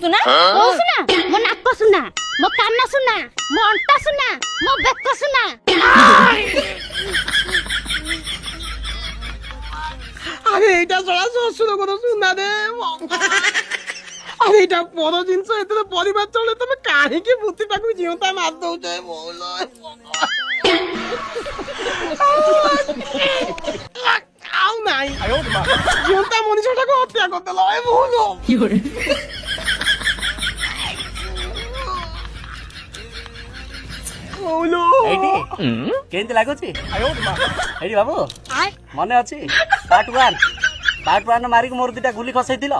सुना मो नाक सुना मो कान सुना मो अंटा सुना मो बेक सुना আরে এটা ছড়া শ্বশুর কথা শুনা দে আরে এটা বড় জিনিস এতে পরিবার চলে তুমি কাহিকি বুদ্ধিটাকে জিওতা মার দউছে বল আউ নাই জিওতা মনীষটাকে হত্যা করতে লয় বল কি করে এইটি কেমতি লাগুছি এইটি বাবু মনে ଅଛି ପାର୍ଟ 1 ମାରିକି ମୋର ଦିଟା ଗୁଲି ଖସେଇଥିଲ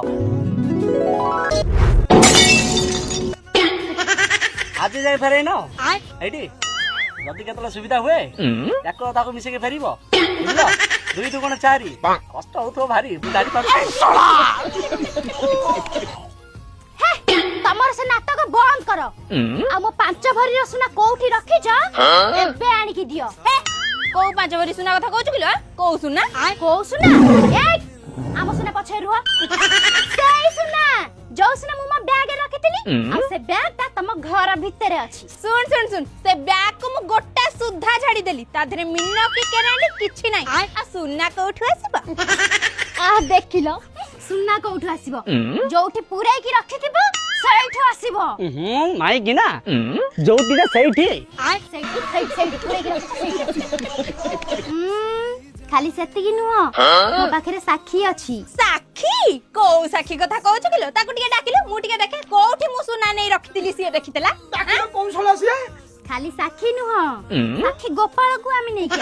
ଆଜି ଯାଇ ଫେରେଇନ ଏଇଠି ଯଦି କେତେବେଳେ ସୁବିଧା ହୁଏ ତାକୁ ମିଶେଇକି ଫେରିବ ବୁଝିଲ 2 2 ଗୁଣ 4 କଷ୍ଟ ହଉଥିବ ଭାରି ଗାଡି ପାରୁଛି तमर से नाटक बंद कर आ मो 5 भरी सुना कोठी रखी छ एबे आनी की दियो हे को 5 भरी सुना कथा कहू किलो को सुना ए आम सुना पछे रुआ सेई सुना जो सुना मुमा बैग रखितली आ से बैग ता तम घर भीतर अछि सुन से बैग को मु गोटा सुद्धा छाडी देली ता धरे मिन्न की केनाडी किछि नै आ सुना कोठु आसीबा आ देखिलो सुना कोठु आसीबो जोठी पुराई की रखिथिबो सेठु आसीबो माई कि ना जोठी सेठी सेठी पुराई की रखिथिबो खाली सेति की नुह मो पाखरे साखी अछि साखी को साखी कथा कहू किलो ताको टिके डाकिलो मु टिके देखे कोठी मु सुना नै रखितिली सिए देखितला ताको कौन छला सिए खाली साखी नुह साखी गोपाल को आमी नै के